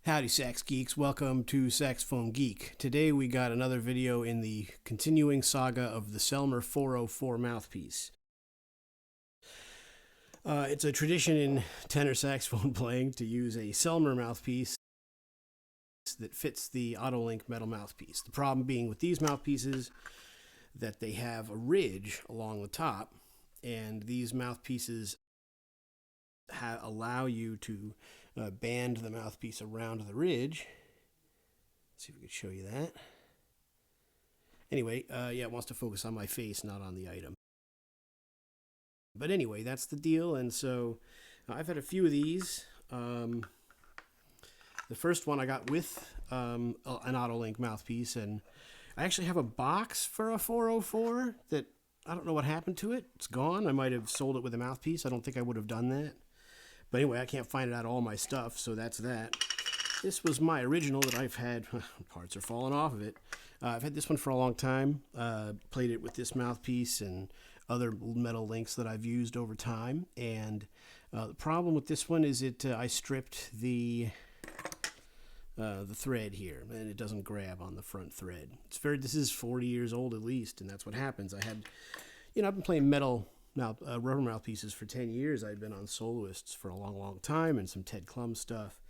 Howdy sax geeks, welcome to Saxophone Geek. Today we got another video in the continuing saga of the Selmer 404 mouthpiece. It's a tradition in tenor saxophone playing to use a Selmer mouthpiece that fits the Autolink metal mouthpiece. The problem being with these mouthpieces that they have a ridge along the top, and these mouthpieces allow you to band the mouthpiece around the ridge. Let's see if we can show you that. Anyway, it wants to focus on my face, not on the item. But anyway, that's the deal, and so I've had a few of these. The first one I got with an Autolink mouthpiece, and I actually have a box for a 404 that I don't know what happened to it. It's gone. I might have sold it with a mouthpiece. I don't think I would have done that. But anyway, I can't find it out of all my stuff, so that's that. This was my original that I've had. Parts are falling off of it. I've had this one for a long time. Played it with this mouthpiece and other metal links that I've used over time. And the problem with this one is I stripped the thread here, and it doesn't grab on the front thread. This is 40 years old at least, and that's what happens. I've been playing metal rubber mouthpieces for 10 years. I'd been on soloists for a long time and some Ted Klum stuff.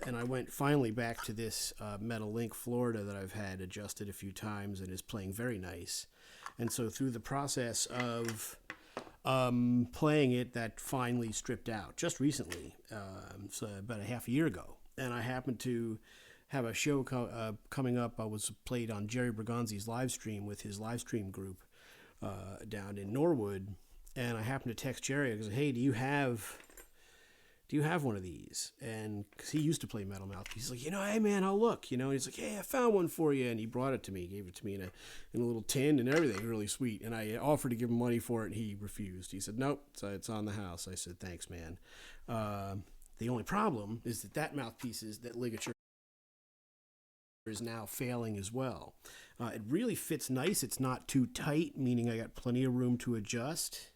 And I went finally back to this Metal Link Florida that I've had adjusted a few times and is playing very nice. And so through the process of playing it, that finally stripped out just recently, so about a half a year ago. And I happened to have a show coming up. I was played on Jerry Bergonzi's live stream with his live stream group down in Norwood, and I happened to text Jerry because, hey, do you have one of these? And because he used to play metal mouthpiece, he's like, hey man, I'll look, and he's like, hey, I found one for you, and he brought it to me, gave it to me in a little tin and everything, really sweet. And I offered to give him money for it, and he refused. He said, nope, it's on the house. I said, thanks, man. The only problem is that mouthpiece is that ligature is now failing as well. It really fits nice. It's not too tight, meaning I got plenty of room to adjust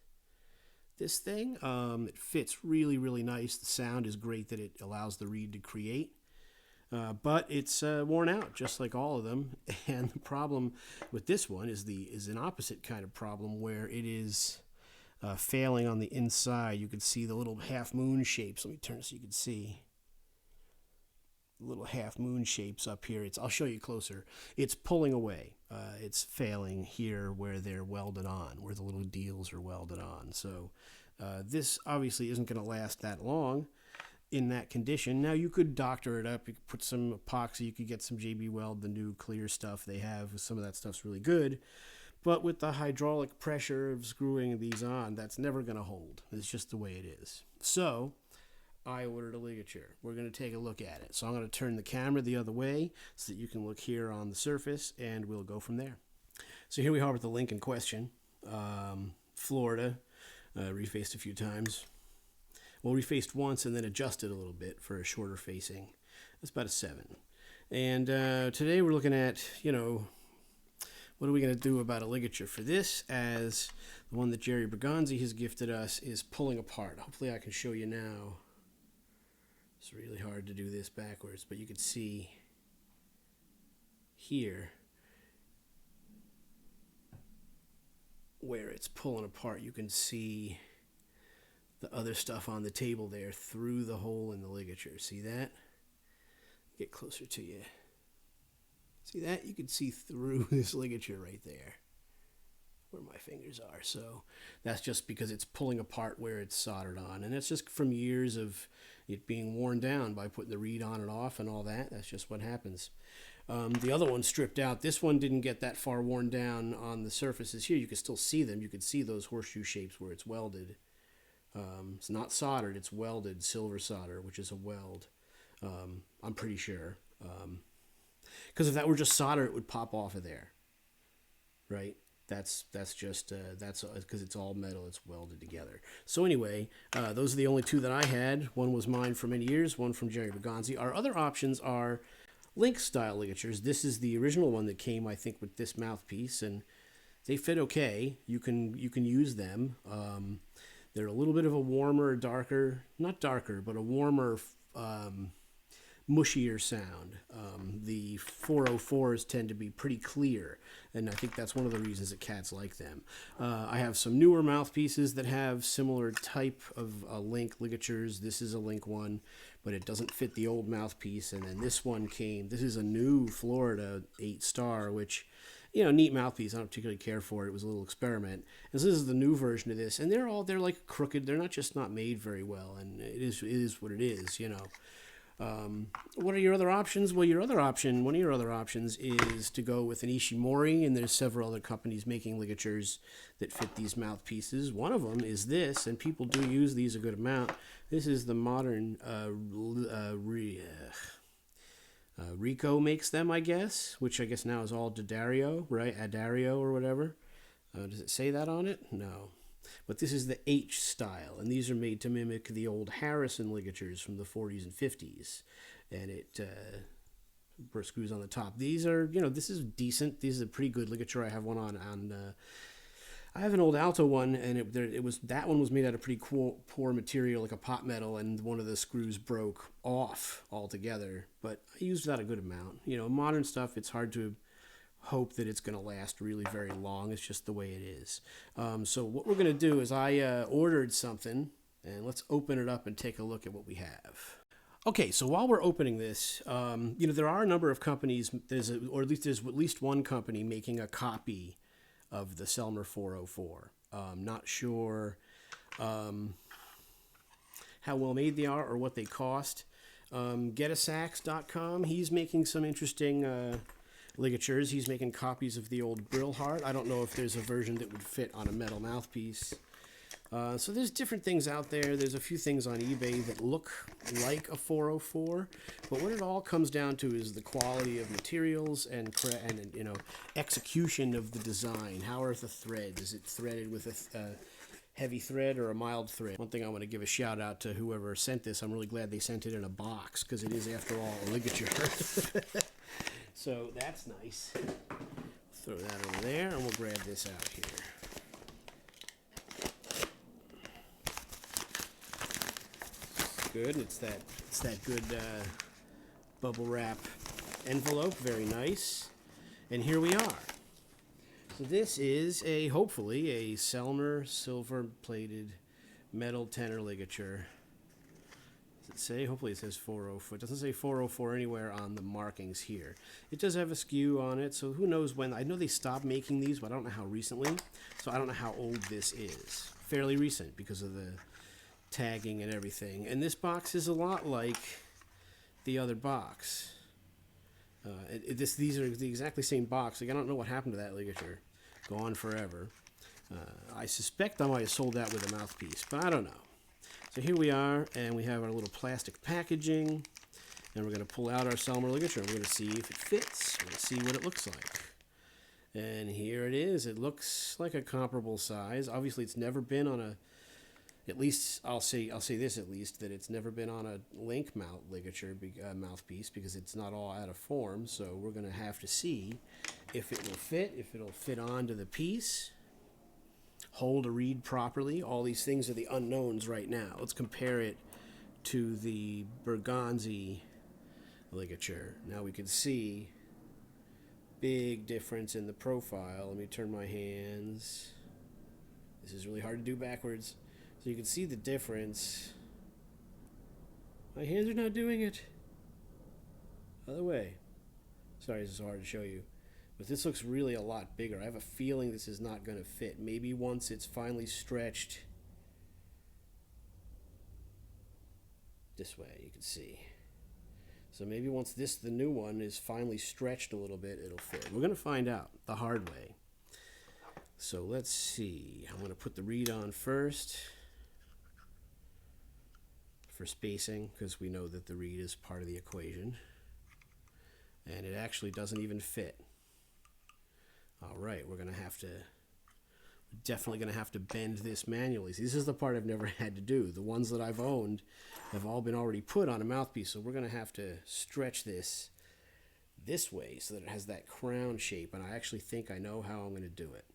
this thing. It fits really nice. The sound is great that it allows the reed to create. But it's worn out, just like all of them. And the problem with this one is an opposite kind of problem, where it is failing on the inside. You can see the little half moon shapes. Let me turn so you can see little half moon shapes up here. I'll show you closer. It's pulling away. It's failing here where they're welded on, where the little deals are welded on. So this obviously isn't going to last that long in that condition. Now you could doctor it up. You could put some epoxy. You could get some JB Weld, the new clear stuff they have. Some of that stuff's really good. But with the hydraulic pressure of screwing these on, that's never going to hold. It's just the way it is. So I ordered a ligature. We're going to take a look at it. So I'm going to turn the camera the other way so that you can look here on the surface, and we'll go from there. So here we are with the link in question. Florida, refaced a few times. Well, refaced once and then adjusted a little bit for a shorter facing. That's about a 7. And today we're looking at, what are we going to do about a ligature for this, as the one that Jerry Bergonzi has gifted us is pulling apart. Hopefully I can show you now. It's really hard to do this backwards, but you can see here where it's pulling apart. You can see the other stuff on the table there through the hole in the ligature. See that? Get closer to you. See that? You can see through this ligature right there where my fingers are. So that's just because it's pulling apart where it's soldered on, and that's just from years of it being worn down by putting the reed on and off and all that. That's just what happens. The other one stripped out. This one didn't get that far worn down on the surfaces here. You can still see them. You can see those horseshoe shapes where it's welded. It's not soldered, it's welded, silver solder, which is a weld. I'm pretty sure. Because if that were just solder, it would pop off of there, right? That's just because it's all metal. It's welded together. So anyway, those are the only two that I had. One was mine for many years. One from Jerry Bergonzi. Our other options are link style ligatures. This is the original one that came, I think, with this mouthpiece, and they fit okay. You can use them. They're a little bit of a warmer, darker, not darker, but a warmer mushier sound. The 404s tend to be pretty clear, and I think that's one of the reasons that cats like them. I have some newer mouthpieces that have similar type of link ligatures. This is a link one, but it doesn't fit the old mouthpiece. And then this one this is a new Florida 8-star, which, neat mouthpiece. I don't particularly care for it. It was a little experiment. And so this is the new version of this, and they're like crooked. They're not made very well, and it is what it is. What are your other options? Well, one of your other options is to go with an Ishimori, and there's several other companies making ligatures that fit these mouthpieces. One of them is this, and people do use these a good amount. This is the modern Rico makes them, I guess, which I guess now is all D'Addario, right? Addario or whatever. Does it say that on it? No. But this is the H style, and these are made to mimic the old Harrison ligatures from the 40s and 50s. And it screws on the top. These are, this is decent. This is a pretty good ligature. I have one on I have an old Alto one, and that one was made out of pretty poor material, like a pot metal, and one of the screws broke off altogether. But I used that a good amount. Modern stuff, it's hard to hope that it's going to last really very long. It's just the way it is. So what we're going to do is I ordered something, and let's open it up and take a look at what we have. Okay, so while we're opening this, there are a number of companies. There's at least one company making a copy of the Selmer 404. Not sure how well made they are or what they cost. Getasax.com, he's making some interesting ligatures. He's making copies of the old Brillhart. I don't know if there's a version that would fit on a metal mouthpiece. So there's different things out there. There's a few things on eBay that look like a 404, but what it all comes down to is the quality of materials and execution of the design. How are the threads? Is it threaded with a heavy thread or a mild thread? One thing I want to give a shout out to whoever sent this. I'm really glad they sent it in a box, because it is, after all, a ligature. So that's nice. Throw that over there, and we'll grab this out here. Good. It's that good bubble wrap envelope. Very nice. And here we are. So this is hopefully a Selmer silver-plated metal tenor ligature. Does it say? Hopefully it says 404. It doesn't say 404 anywhere on the markings here. It does have a skew on it, so who knows when. I know they stopped making these, but I don't know how recently. So I don't know how old this is. Fairly recent because of the tagging and everything. And this box is a lot like the other box. These are the exactly same box. Like, I don't know what happened to that ligature. Gone forever. I suspect I might have sold that with a mouthpiece, but I don't know. So here we are, and we have our little plastic packaging, and we're going to pull out our Selmer ligature, and we're going to see if it fits. We're going to see what it looks like. And here it is. It looks like a comparable size. Obviously, it's never been on at least I'll say this at least, that it's never been on a link mount ligature mouthpiece, because it's not all out of form. So we're going to have to see if it will fit, if it'll fit onto the piece, hold a reed properly. All these things are the unknowns right now. Let's compare it to the Berganzi ligature. Now we can see big difference in the profile. Let me turn my hands. This is really hard to do backwards. So you can see the difference. My hands are not doing it. Other way. Sorry, this is hard to show you. But this looks really a lot bigger. I have a feeling this is not going to fit. Maybe once it's finally stretched this way, you can see. So maybe once the new one, is finally stretched a little bit, it'll fit. We're going to find out the hard way. So let's see. I'm going to put the reed on first for spacing, because we know that the reed is part of the equation. And it actually doesn't even fit. All right, we're definitely going to have to bend this manually. See, this is the part I've never had to do. The ones that I've owned have all been already put on a mouthpiece, so we're going to have to stretch this way so that it has that crown shape, and I actually think I know how I'm going to do it.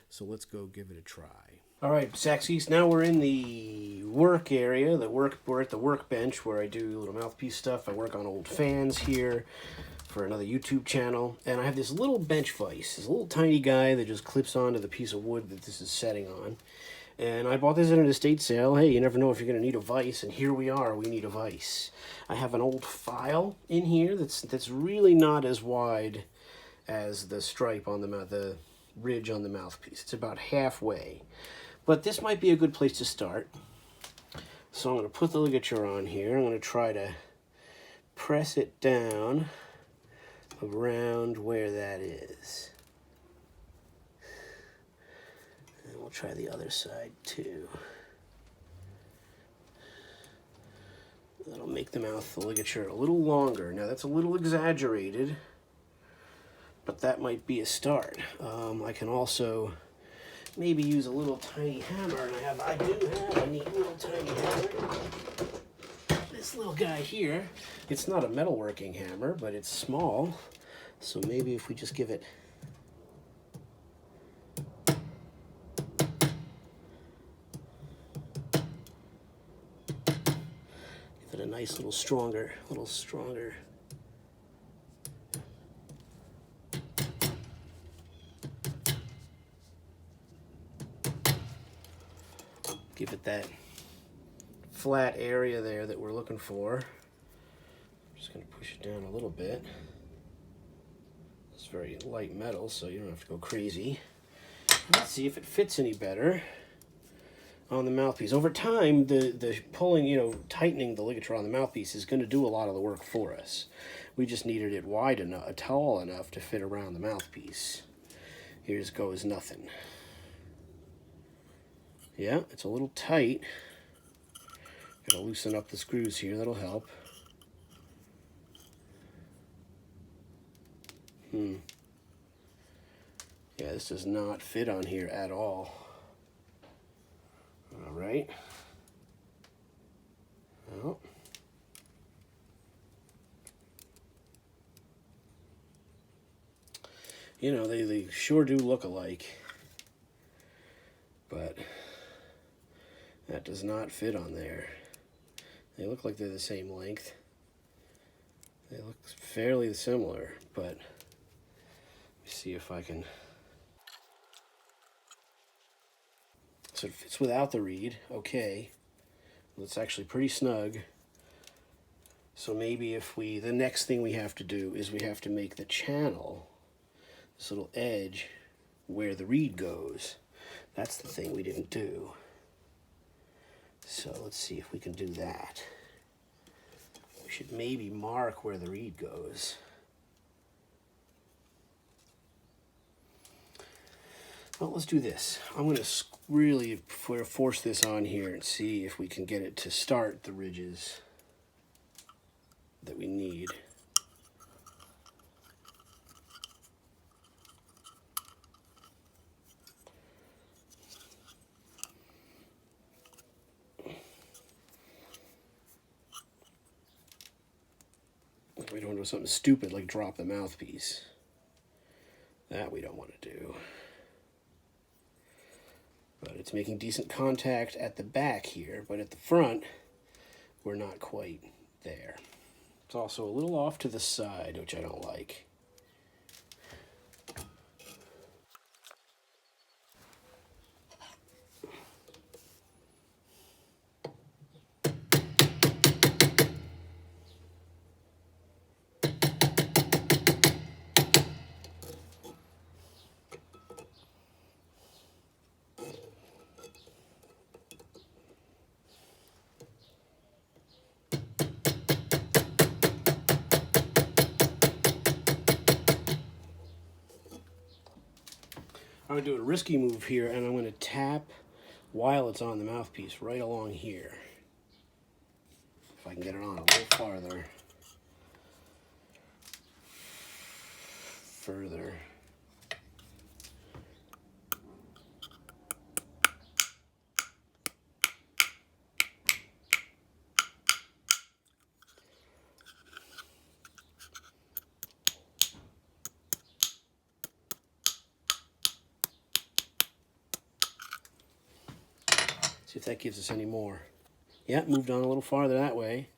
So let's go give it a try. All right, Saxies, now we're in the work area. We're at the workbench where I do little mouthpiece stuff. I work on old fans here for another YouTube channel. And I have this little bench vise, this little tiny guy that just clips onto the piece of wood that this is setting on. And I bought this at an estate sale. Hey, you never know if you're going to need a vise, and here we are, we need a vise. I have an old file in here that's really not as wide as the stripe on the ridge on the mouthpiece. It's about halfway. But this might be a good place to start. So I'm going to put the ligature on here. I'm going to try to press it down around where that is. And we'll try the other side too. That'll make the ligature a little longer. Now that's a little exaggerated, but that might be a start. I can also maybe use a little tiny hammer, and I do have a neat little tiny hammer. This little guy here, it's not a metalworking hammer, but it's small, so maybe if we just give it a nice little stronger. Give it that flat area there that we're looking for. I'm just going to push it down a little bit. It's very light metal, so you don't have to go crazy. Let's see if it fits any better on the mouthpiece. Over time, the pulling, tightening the ligature on the mouthpiece is going to do a lot of the work for us. We just needed it wide enough, tall enough to fit around the mouthpiece. Here goes nothing. Yeah, it's a little tight. Gotta loosen up the screws here, that'll help. Yeah, this does not fit on here at all. All right. Well. They sure do look alike. But that does not fit on there. They look like they're the same length. They look fairly similar, but let me see if I can. So it fits without the reed, okay. It's actually pretty snug. So maybe the next thing we have to do is we have to make the channel, this little edge, where the reed goes. That's the thing we didn't do. So let's see if we can do that. We should maybe mark where the reed goes. Well, let's do this. I'm going to really force this on here and see if we can get it to start the ridges that we need. We don't do something stupid like drop the mouthpiece. That we don't want to do. But it's making decent contact at the back here, but at the front, we're not quite there. It's also a little off to the side, which I don't like. I'm going to do a risky move here, and I'm going to tap while it's on the mouthpiece right along here. If I can get it on a little farther. Further. See if that gives us any more. Yeah, moved on a little farther that way.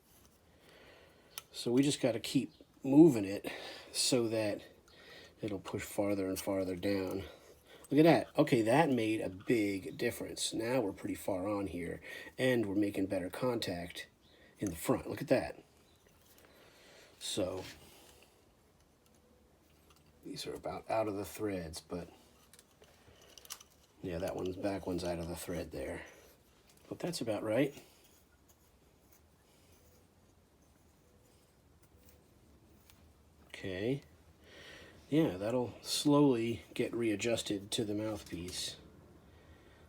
So we just got to keep moving it so that it'll push farther and farther down. Look at that. Okay, that made a big difference. Now we're pretty far on here, and we're making better contact in the front. Look at that. So these are about out of the threads, but yeah, that back one's out of the thread there. But that's about right. Okay. Yeah, that'll slowly get readjusted to the mouthpiece.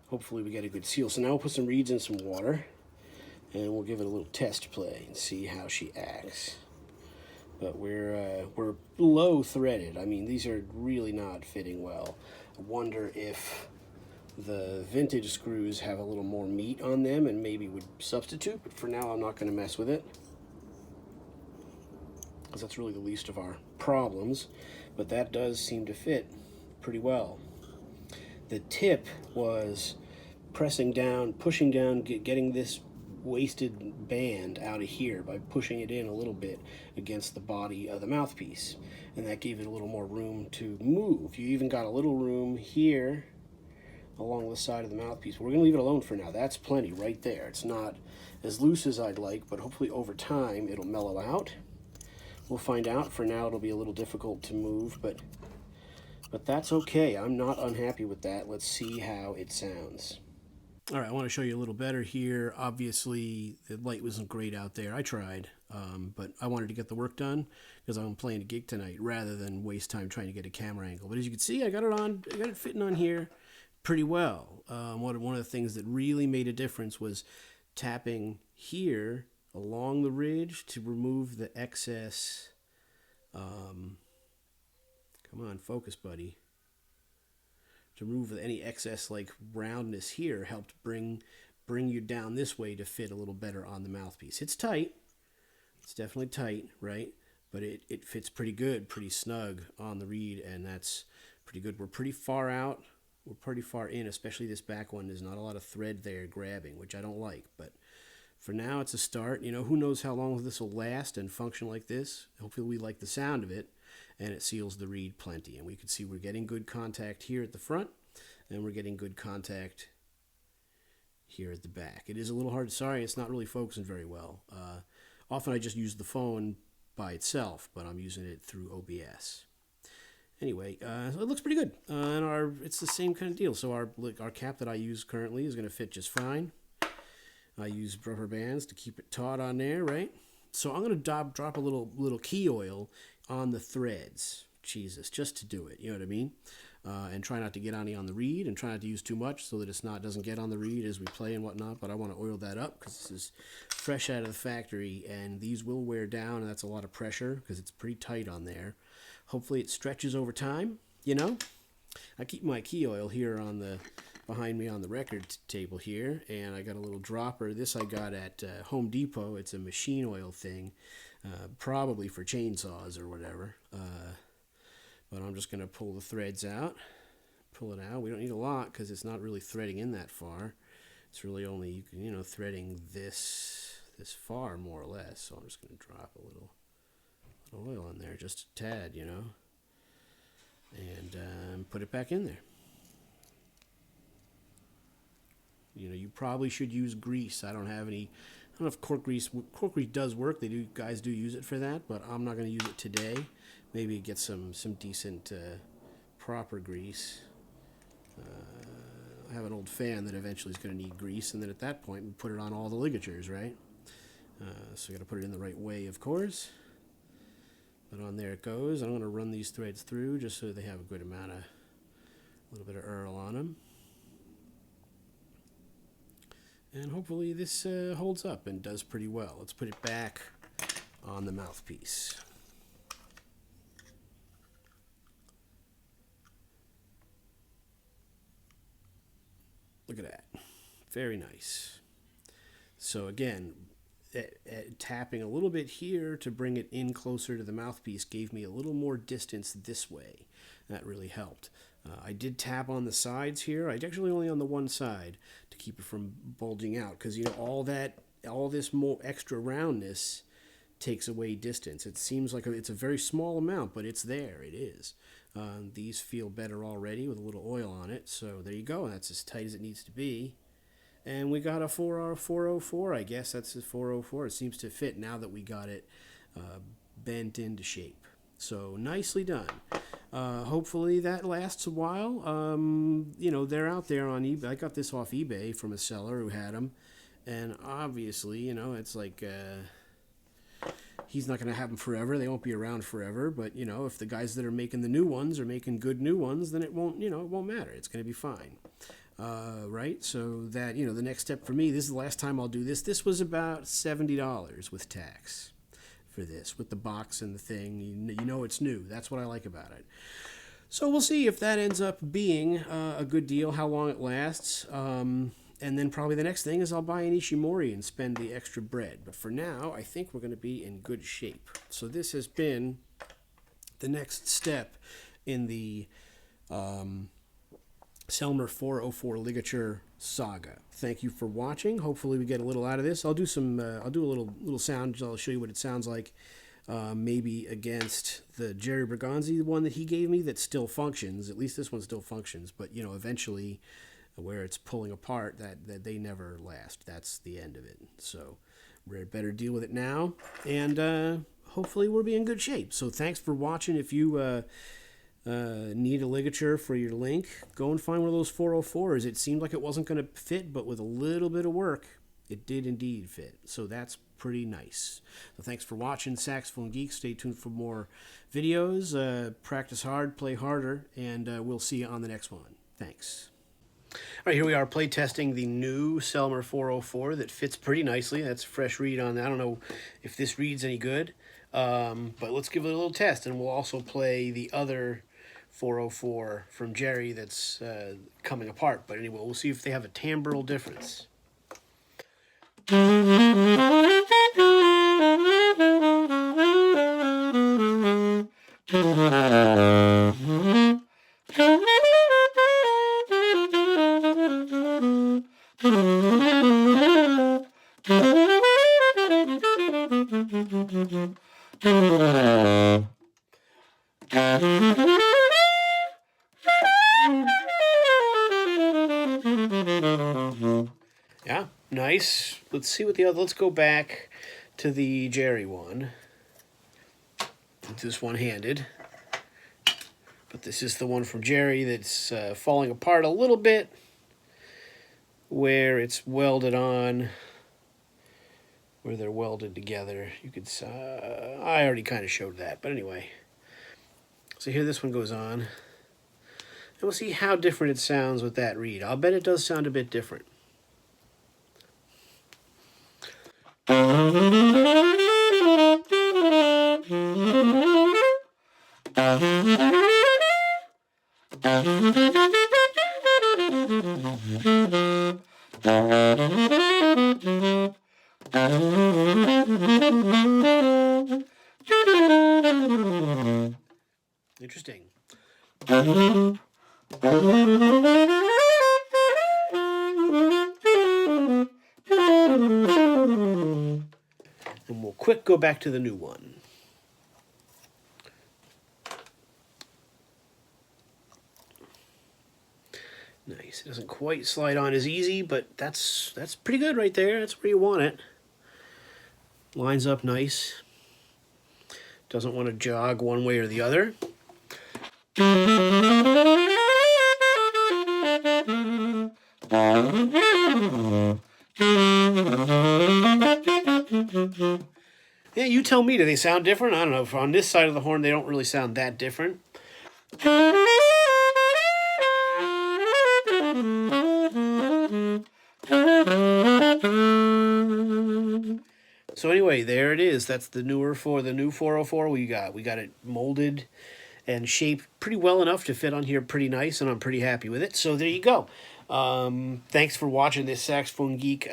Hopefully we get a good seal. So now we'll put some reeds in some water, and we'll give it a little test play and see how she acts. But we're low threaded. I mean, these are really not fitting well. I wonder if the vintage screws have a little more meat on them and maybe would substitute, but for now I'm not going to mess with it, because that's really the least of our problems. But that does seem to fit pretty well. The tip was pressing down, pushing down, getting this wasted band out of here by pushing it in a little bit against the body of the mouthpiece, and that gave it a little more room to move. You even got a little room here along the side of the mouthpiece. We're going to leave it alone for now. That's plenty right there. It's not as loose as I'd like, but hopefully over time it'll mellow out. We'll find out. For now it'll be a little difficult to move, but that's okay. I'm not unhappy with that. Let's see how it sounds. All right, I want to show you a little better here. Obviously, the light wasn't great out there. I tried, but I wanted to get the work done because I'm playing a gig tonight rather than waste time trying to get a camera angle. But as you can see, I got it fitting on here pretty well. One of the things that really made a difference was tapping here along the ridge to remove the excess. Come on, focus, buddy. To remove any excess like roundness here helped bring you down this way to fit a little better on the mouthpiece. It's tight. It's definitely tight, right? But it fits pretty good, pretty snug on the reed, and that's pretty good. We're pretty far out. We're pretty far in, especially this back one. There's not a lot of thread there grabbing, which I don't like. But for now, it's a start. You know, who knows how long this will last and function like this. Hopefully we like the sound of it, and it seals the reed plenty. And we can see we're getting good contact here at the front, and we're getting good contact here at the back. It is a little hard. Sorry, it's not really focusing very well. Often I just use the phone by itself, but I'm using it through OBS. Anyway, so it looks pretty good, and it's the same kind of deal. So our cap that I use currently is going to fit just fine. I use rubber bands to keep it taut on there, right? So I'm going to drop a little key oil on the threads. Jesus, just to do it, you know what I mean? And try not to get any on the reed, and try not to use too much so that doesn't get on the reed as we play and whatnot. But I want to oil that up because this is fresh out of the factory, and these will wear down, and that's a lot of pressure because it's pretty tight on there. Hopefully it stretches over time, you know? I keep my key oil here behind me on the record table here, and I got a little dropper. This I got at Home Depot. It's a machine oil thing, probably for chainsaws or whatever. But I'm just going to pull the threads out. Pull it out. We don't need a lot because it's not really threading in that far. It's really only, threading this far more or less. So I'm just going to drop a little oil on there, just a tad, and put it back in there. You probably should use grease. I don't know if cork grease does work. Guys do use it for that, but I'm not going to use it today. Maybe get some decent proper grease. I have an old fan that eventually is going to need grease, and then at that point we put it on all the ligatures, right? So you got to put it in the right way, of course. But on there it goes. I'm going to run these threads through just so they have a good amount a little bit of Earl on them. And hopefully this holds up and does pretty well. Let's put it back on the mouthpiece. Look at that. Very nice. So again, tapping a little bit here to bring it in closer to the mouthpiece gave me a little more distance this way. That really helped. I did tap on the sides here. I actually only on the one side to keep it from bulging out, because you know all this more extra roundness takes away distance. It seems like it's a very small amount, but it's there. It is. These feel better already with a little oil on it. So there you go. That's as tight as it needs to be. And we got a 404. I guess that's a 404. It seems to fit now that we got it bent into shape. So nicely done. Hopefully that lasts a while. You know, they're out there on eBay. I got this off eBay from a seller who had them. And obviously, you know, it's like he's not going to have them forever. They won't be around forever. But, you know, if the guys that are making the new ones are making good new ones, then it won't, you know, it won't matter. It's going to be fine. Right? So that, you know, the next step for me, this is the last time I'll do this. This was about $70 with tax for this, with the box and the thing. You know it's new. That's what I like about it. So we'll see if that ends up being a good deal, how long it lasts. And then probably the next thing is I'll buy an Ishimori and spend the extra bread. But for now, I think we're going to be in good shape. So this has been the next step in the Selmer 404 Ligature Saga. Thank you for watching. Hopefully we get a little out of this. I'll do some. I'll do a little sound. I'll show you what it sounds like. Maybe against the Jerry Bergonzi one that he gave me that still functions. At least this one still functions. But you know, eventually, where it's pulling apart, that they never last. That's the end of it. So we're better deal with it now, and hopefully we'll be in good shape. So thanks for watching. If you need a ligature for your link, go and find one of those 404s. It seemed like it wasn't going to fit, but with a little bit of work, it did indeed fit. So that's pretty nice. So thanks for watching, Saxophone Geek. Stay tuned for more videos. Practice hard, play harder, and we'll see you on the next one. Thanks. All right, here we are play testing the new Selmer 404 that fits pretty nicely. That's a fresh read on that. I don't know if this read's any good, but let's give it a little test, and we'll also play the other 404 from Jerry that's coming apart. But anyway, we'll see if they have a timbral difference. Yeah, nice. Let's see what the other. Let's go back to the Jerry one. It's this one-handed, but this is the one from Jerry that's falling apart a little bit, where it's welded on, where they're welded together. You could. I already kind of showed that, but anyway. So here this one goes on. And we'll see how different it sounds with that reed. I'll bet it does sound a bit different. Interesting. And we'll quick go back to the new one. Nice. It doesn't quite slide on as easy, but that's pretty good right there. That's where you want it. Lines up nice. Doesn't want to jog one way or the other. Yeah, you tell me, do they sound different? I don't know. On this side of the horn, they don't really sound that different. So anyway, there it is. That's the new 404 we got. We got it molded and shaped pretty well enough to fit on here pretty nice, and I'm pretty happy with it. So there you go. Thanks for watching this Saxophone Geek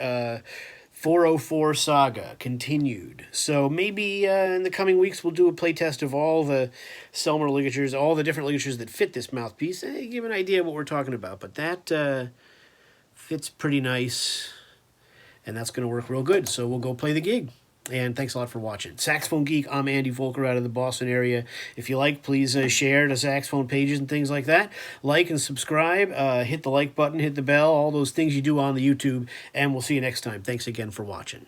404 Saga continued. So maybe in the coming weeks we'll do a playtest of all the Selmer ligatures, all the different ligatures that fit this mouthpiece. Give an idea of what we're talking about. But that fits pretty nice, and that's going to work real good. So we'll go play the gig. And thanks a lot for watching. Saxophone Geek, I'm Andy Voelker out of the Boston area. If you like, please share the saxophone pages and things like that. Like and subscribe. Hit the like button, hit the bell, all those things you do on the YouTube. And we'll see you next time. Thanks again for watching.